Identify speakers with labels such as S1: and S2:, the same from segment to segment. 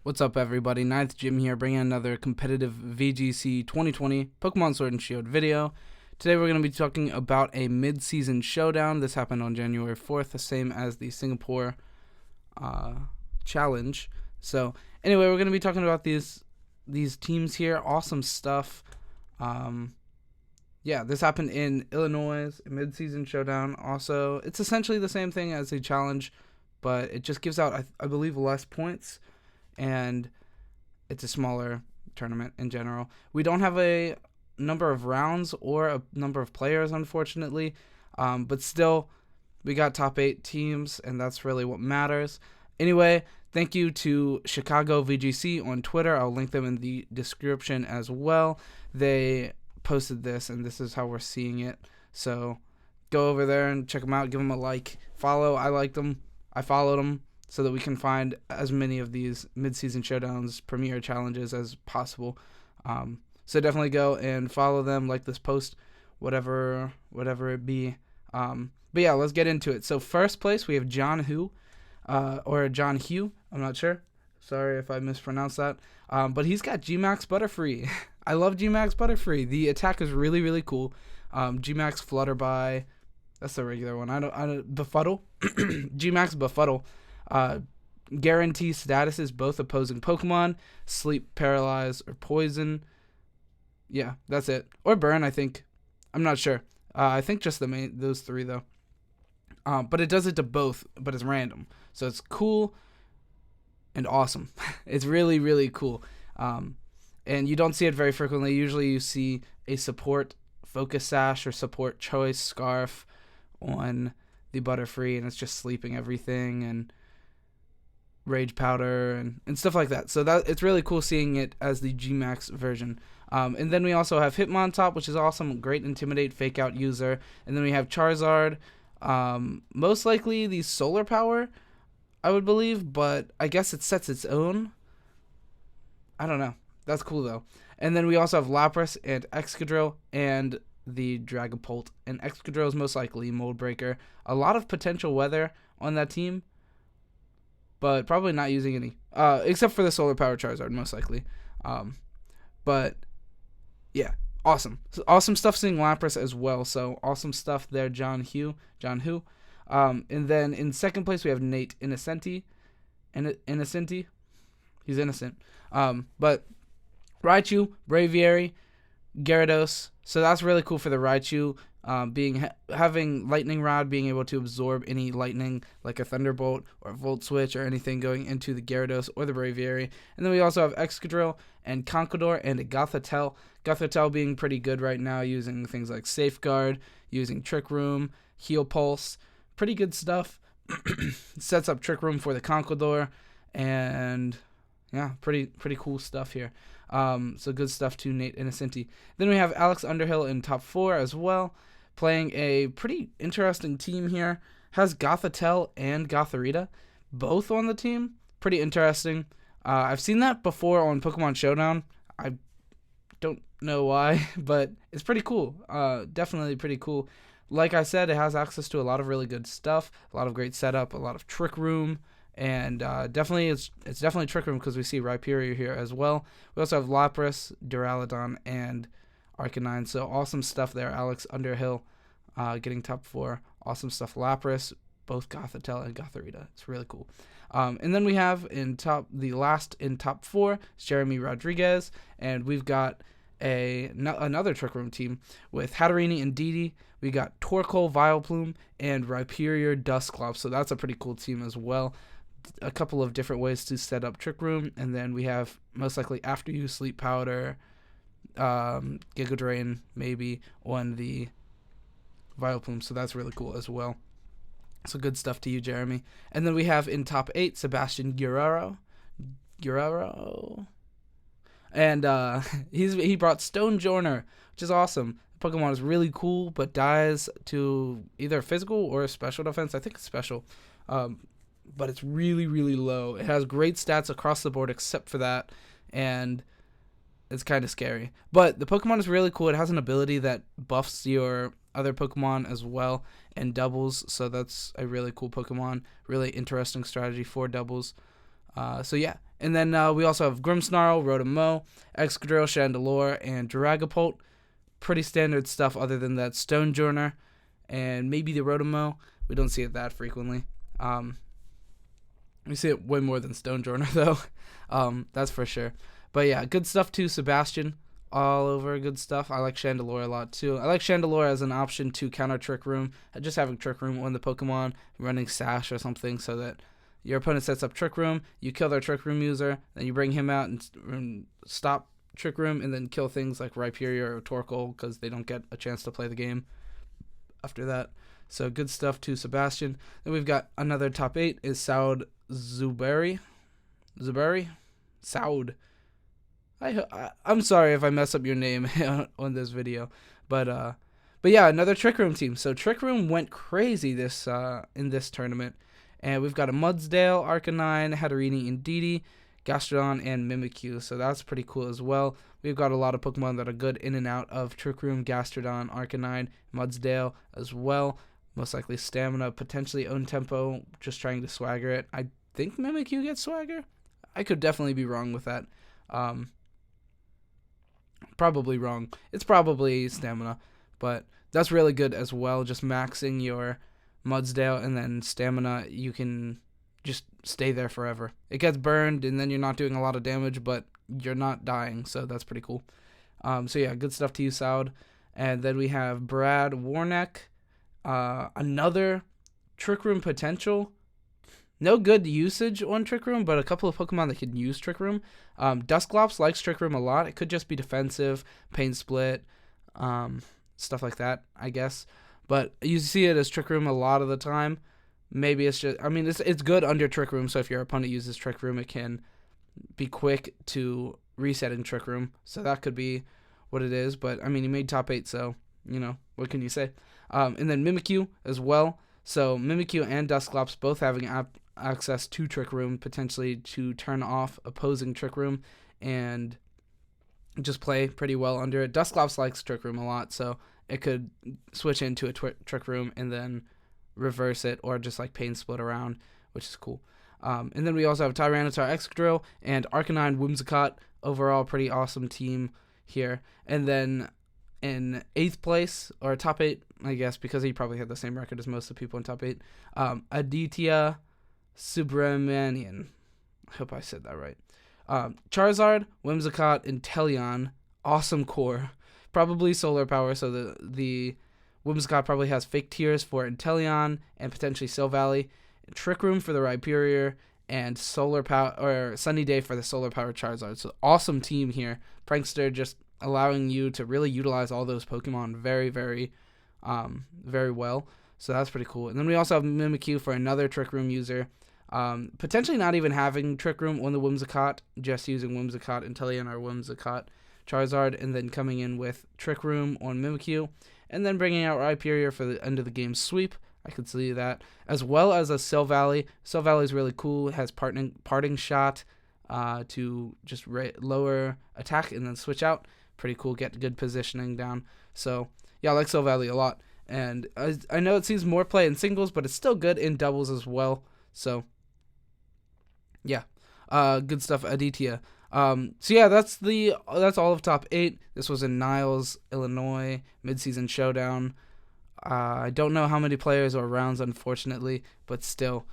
S1: What's up, everybody? Ninth Jim here, bringing another competitive VGC2020 Pokemon Sword and Shield video. Today we're going to be talking about a mid-season showdown. This happened on January 4th, the same as the Singapore challenge. So anyway, we're going to be talking about these teams here. Awesome stuff. Yeah, this happened in Illinois, a mid-season showdown. Also, it's essentially the same thing as a challenge, but it just gives out, I believe, less points. And it's a smaller tournament in general. We don't have a number of rounds or a number of players, unfortunately, but still, we got top 8 teams, and that's really what matters. Anyway, thank you to Chicago VGC on Twitter. I'll link them in the description as well. They posted this, and this is how we're seeing it. So go over there and check them out. Give them a like, follow. I liked them. I followed them, so that we can find as many of these mid-season showdowns, premier challenges as possible. So definitely go and follow them, like this post, whatever it be. But yeah, let's get into it. So first place, we have John Hu, or John Hugh. I'm not sure. Sorry if I mispronounced that. But he's got Gmax Butterfree. I love Gmax Butterfree. The attack is really, really cool. Gmax Flutterby. That's the regular one. I don't Befuddle. Gmax Befuddle. Guarantee statuses both opposing Pokemon, sleep, paralyze, or poison. Yeah, that's it. Or burn, I think. I'm not sure. I think just those three though. But it does it to both, but it's random. So it's cool and awesome. It's really, really cool. And you don't see it very frequently. Usually you see a support focus sash or support choice scarf on the Butterfree, and it's just sleeping everything and Rage Powder and stuff like that. So that it's really cool seeing it as the Gmax version. And then we also have Hitmontop, which is awesome. Great Intimidate, Fake Out user. And then we have Charizard. Most likely the Solar Power, I would believe, but I guess it sets its own. I don't know. That's cool, though. And then we also have Lapras and Excadrill and the Dragapult. And Excadrill is most likely Mold Breaker. A lot of potential weather on that team, but probably not using any, except for the Solar Power Charizard, most likely. But yeah, awesome. So awesome stuff seeing Lapras as well. So awesome stuff there, John Hu. And then in second place, we have Nate Innocenti. Innocenti? He's innocent. But Raichu, Braviary, Gyarados. So that's really cool for the Raichu. Having Lightning Rod, being able to absorb any lightning like a Thunderbolt or Volt Switch or anything going into the Gyarados or the Braviary. And then we also have Excadrill and Conkeldurr and a Gothitelle. Gothitelle being pretty good right now, using things like Safeguard, using Trick Room, Heal Pulse. Pretty good stuff. Sets up Trick Room for the Conkeldurr, and yeah, pretty cool stuff here. So good stuff to Nate Innocenti. Then we have Alex Underhill in top 4 as well, playing a pretty interesting team here. Has Gothitelle and Gothorita both on the team. Pretty interesting. I've seen that before on Pokemon Showdown. I don't know why, but it's pretty cool. Definitely pretty cool. Like I said, it has access to a lot of really good stuff, a lot of great setup, a lot of Trick Room. And definitely, it's definitely Trick Room because we see Rhyperior here as well. We also have Lapras, Duraludon, and Arcanine. So awesome stuff there. Alex Underhill getting top 4. Awesome stuff. Lapras, both Gothitelle and Gothorita. It's really cool. And then we have the last in top 4 is Jeremy Rodriguez, and we've got another Trick Room team with Hatterini and Didi. We got Torkoal, Vileplume, and Rhyperior Dusclops. So that's a pretty cool team as well. A couple of different ways to set up Trick Room, and then we have most likely After You, Sleep Powder, Giga Drain maybe on the Vileplume, so that's really cool as well. So good stuff to you, Jeremy. And then we have in top 8 Sebastian Guerrero, and he brought Stonejourner, which is awesome. Pokemon is really cool, but dies to either physical or special defense. I think it's special. But it's really, really low. It has great stats across the board except for that, and it's kind of scary. But the Pokemon is really cool. It has an ability that buffs your other Pokemon as well and doubles, so that's a really cool Pokemon. Really interesting strategy for doubles. So yeah. And then we also have Grimmsnarl, Rotom-Mow, Excadrill, Chandelure, and Dragapult. Pretty standard stuff other than that Stonejourner and maybe the Rotom-Mow. We don't see it that frequently. We see it way more than Stonejourner, though. That's for sure. But yeah, good stuff too, Sebastian. All over good stuff. I like Chandelure a lot too. I like Chandelure as an option to counter Trick Room. Just having Trick Room on the Pokemon, running Sash or something so that your opponent sets up Trick Room, you kill their Trick Room user, then you bring him out and stop Trick Room, and then kill things like Rhyperior or Torkoal because they don't get a chance to play the game after that. So good stuff to Sebastian. Then we've got another top 8 is Saud Zuberi. Saud. I'm sorry if I mess up your name on this video, but yeah, another Trick Room team. So Trick Room went crazy this in this tournament, and we've got a Mudsdale, Arcanine, Hatterene, Indeedee, Gastrodon, and Mimikyu. So that's pretty cool as well. We've got a lot of Pokemon that are good in and out of Trick Room, Gastrodon, Arcanine, Mudsdale as well. Most likely Stamina, potentially Own Tempo, just trying to swagger it. I think Mimikyu gets swagger. I could definitely be wrong with that. Probably wrong. It's probably Stamina, but that's really good as well. Just maxing your Mudsdale and then Stamina, you can just stay there forever. It gets burned and then you're not doing a lot of damage, but you're not dying, so that's pretty cool. So yeah, good stuff to you, Saud. And then we have Brad Warneck, another Trick Room potential. No good usage on Trick Room, but a couple of Pokemon that can use Trick Room. Dusclops likes Trick Room a lot. It could just be defensive, Pain Split, stuff like that, I guess. But you see it as Trick Room a lot of the time. Maybe it's just, I mean, it's good under Trick Room, so if your opponent uses Trick Room, it can be quick to reset in Trick Room. So that could be what it is. But, I mean, he made top 8, so, you know, what can you say? And then Mimikyu as well. So Mimikyu and Dusclops both having access to Trick Room, potentially to turn off opposing Trick Room and just play pretty well under it. Dusclops likes Trick Room a lot, so it could switch into a Trick Room and then reverse it or just like Pain Split around, which is cool. And then we also have Tyranitar, Excadrill, and Arcanine, Whimsicott. Overall, pretty awesome team here. And then in 8th place, or top 8, I guess, because he probably had the same record as most of the people in top 8, Aditya Subramanian. I hope I said that right. Charizard, Whimsicott, and Inteleon. Awesome core. Probably solar power, so the Whimsicott probably has fake tears for Inteleon and potentially Silvally. Trick Room for the Rhyperior, and solar power or Sunny Day for the solar power Charizard. So awesome team here. Prankster just allowing you to really utilize all those Pokemon very, very, very well. So that's pretty cool. And then we also have Mimikyu for another Trick Room user. Potentially not even having Trick Room on the Whimsicott, just using Whimsicott, Inteleon, or Whimsicott Charizard, and then coming in with Trick Room on Mimikyu, and then bringing out Rhyperior for the end of the game sweep. I could see that, as well as a Silvally. Silvally is really cool. It has parting shot to just lower attack and then switch out. Pretty cool. Get good positioning down. So yeah, I like Silvally a lot. And I know it sees more play in singles, but it's still good in doubles as well. So yeah, good stuff, Aditya. So yeah, that's all of top 8. This was in Niles, Illinois, MidSeason Showdown. I don't know how many players or rounds, unfortunately, but still,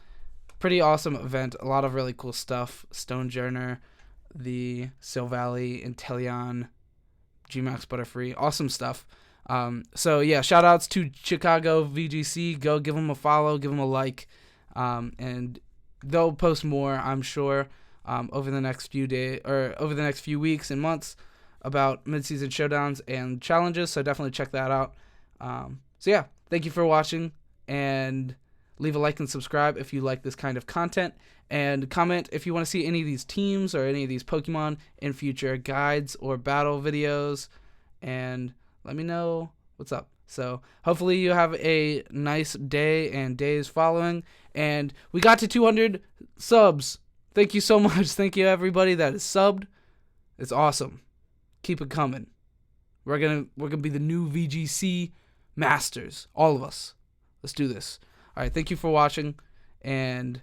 S1: pretty awesome event. A lot of really cool stuff. Stonejourner, the Silvally, Inteleon, Gmax Butterfree, awesome stuff. So yeah, shout outs to Chicago VGC. Go give them a follow, give them a like, and they'll post more, I'm sure, over the next few days or over the next few weeks and months about mid-season showdowns and challenges. So definitely check that out. So yeah, thank you for watching, and leave a like and subscribe if you like this kind of content, and comment if you want to see any of these teams or any of these Pokemon in future guides or battle videos, and let me know what's up. So hopefully you have a nice day and days following, and we got to 200 subs. Thank you so much. Thank you everybody that is subbed. It's awesome. Keep it coming. We're gonna be the new VGC masters, all of us. Let's do this. All right, thank you for watching, and